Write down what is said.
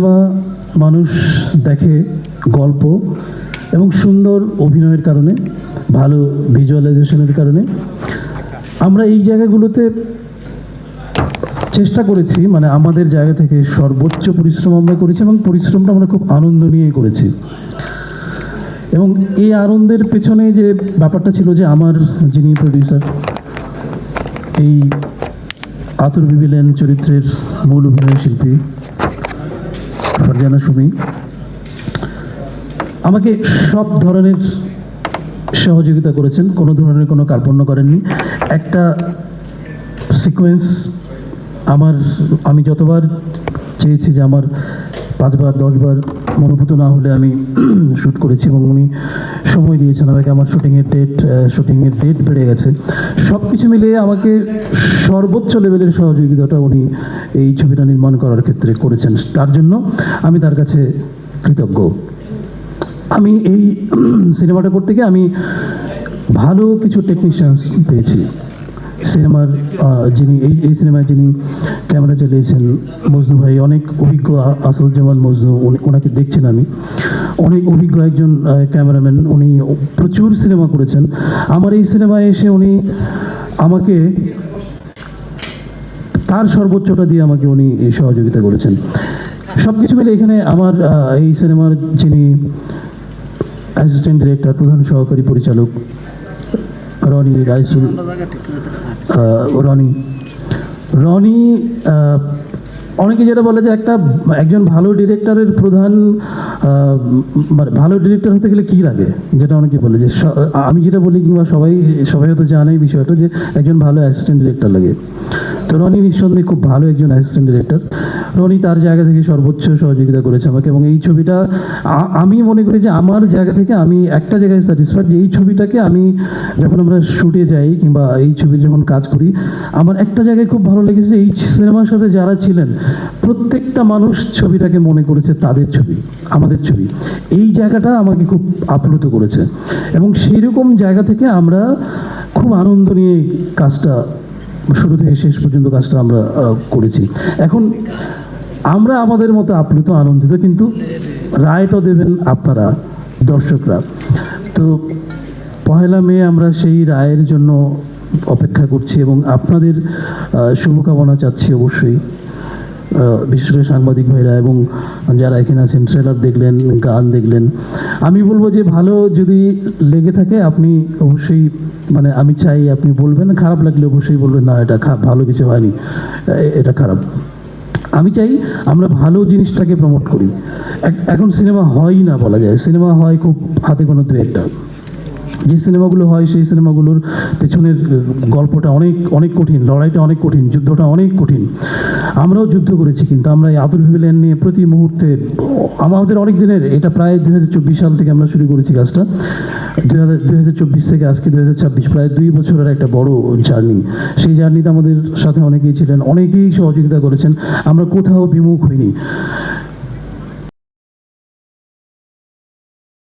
Cinema মানুষ দেখে গল্প এবং সুন্দর অভিনয়ের কারণে, ভালো ভিজুয়ালাইজেশনের কারণে। আমরা এই জায়গাগুলোতে চেষ্টা করেছি, মানে আমাদের জায়গা থেকে সর্বোচ্চ পরিশ্রম আমরা করেছি এবং পরিশ্রমটা আমরা খুব আনন্দ নিয়ে করেছি। এবং এই আনন্দের পেছনে যে ব্যাপারটা ছিল যে আমার যিনি প্রডিউসার, এই আতুর বিবিলেন চরিত্রের মূল অভিনয় শিল্পী ফারজানা সুমি আমাকে সব ধরনের সহযোগিতা করেছেন, কোনো ধরনের কোনো কার্পণ্য করেননি। একটা সিকোয়েন্স আমি যতবার চেয়েছি যে আমার 5 বার 10 বার মনোভূত না হলে আমি শ্যুট করেছি এবং উনি সময় দিয়েছেন আমাকে। আমার শুটিংয়ের ডেট বেড়ে গেছে। সব কিছু মিলিয়ে আমাকে সর্বোচ্চ লেভেলের সহযোগিতাটা উনি এই ছবিটা নির্মাণ করার ক্ষেত্রে করেছেন। তার জন্য আমি তার কাছে কৃতজ্ঞ। আমি এই সিনেমাটা করতে গিয়ে আমি ভালো কিছু টেকনিশিয়ানস পেয়েছি। সিনেমার এই সিনেমায় যিনি ক্যামেরা চালিয়েছেন মজনু ভাই, অনেক অভিজ্ঞ। আসাদুজ্জামান মজনু, ওনাকে দেখছেন আমি, অনেক অভিজ্ঞ একজন ক্যামেরাম্যান। উনি প্রচুর সিনেমা করেছেন। আমার এই সিনেমায় এসে উনি আমাকে তার সর্বোচ্চটা দিয়ে আমাকে উনি সহযোগিতা করেছেন। সব কিছু মিলে এখানে আমার এই সিনেমার যিনি অ্যাসিস্ট্যান্ট ডিরেক্টর, প্রধান সহকারী পরিচালক রনি রাইসুল, রনি অনেকে যেটা বলে যে একজন ভালো ডিরেক্টরের প্রধান, ভালো ডিরেক্টর হতে গেলে কী লাগে, যেটা অনেকে বলে যে আমি যেটা বলি, কিংবা সবাই হয়তো জানে এই বিষয়টা, যে একজন ভালো অ্যাসিস্ট্যান্ট ডিরেক্টর লাগে। তো রনি নিঃসন্দেহে খুব ভালো একজন অ্যাসিস্ট্যান্ট ডিরেক্টর। রনি তার জায়গা থেকে সর্বোচ্চ সহযোগিতা করেছে আমাকে। এবং এই ছবিটা আমি মনে করি যে আমার জায়গা থেকে আমি একটা জায়গায় স্যাটিসফাইড, যে এই ছবিটাকে আমি যখন আমরা শ্যুটে যাই কিংবা এই ছবির যখন কাজ করি, আমার একটা জায়গায় খুব ভালো লেগেছে, এই সিনেমার সাথে যারা ছিলেন প্রত্যেকটা মানুষ ছবিটাকে মনে করেছে তাদের ছবি, আমাদের ছবি। এই জায়গাটা আমাকে খুব আপ্লুত করেছে এবং সেই রকম জায়গা থেকে আমরা খুব আনন্দ নিয়ে কাজটা শুরু থেকে শেষ পর্যন্ত কাজটা আমরা করেছি। এখন আমরা আমাদের মতো আপ্লুত, আনন্দিত, কিন্তু রায়টাও দেবেন আপনারা, দর্শকরা। তো 1 মে আমরা সেই রায়ের জন্য অপেক্ষা করছি এবং আপনাদের শুভকামনা চাচ্ছি অবশ্যই, বিশেষ করে সাংবাদিক ভাইরা এবং যারা এখানে আছেন। ট্রেলার দেখলেন, গান দেখলেন। আমি বলবো যে ভালো যদি লেগে থাকে আপনি অবশ্যই, মানে আমি চাই আপনি বলবেন, খারাপ লাগলে অবশ্যই বলবেন না এটা ভালো কিছু হয়নি, এটা খারাপ। আমি চাই আমরা ভালো জিনিসটাকে প্রমোট করি। এখন সিনেমা হয়ই না বলা যায়, সিনেমা হয় খুব হাতে গোনা 2-1টা। যে সিনেমাগুলো হয় সেই সিনেমাগুলোর পেছনের গল্পটা অনেক কঠিন, লড়াইটা অনেক কঠিন, যুদ্ধটা অনেক কঠিন। আমরাও যুদ্ধ করেছি, কিন্তু আমরা এই আতুর বিবিলেন নিয়ে প্রতি মুহূর্তে আমাদের অনেক দিনের, এটা প্রায় 2024 সাল থেকে আমরা শুরু করেছি কাজটা। 2024 থেকে আজকে 2026, প্রায় 2 বছরের একটা বড় জার্নি। সেই জার্নিতে আমাদের সাথে অনেকেই ছিলেন, অনেকেই সহযোগিতা করেছেন। আমরা কোথাও বিমুখ হইনি।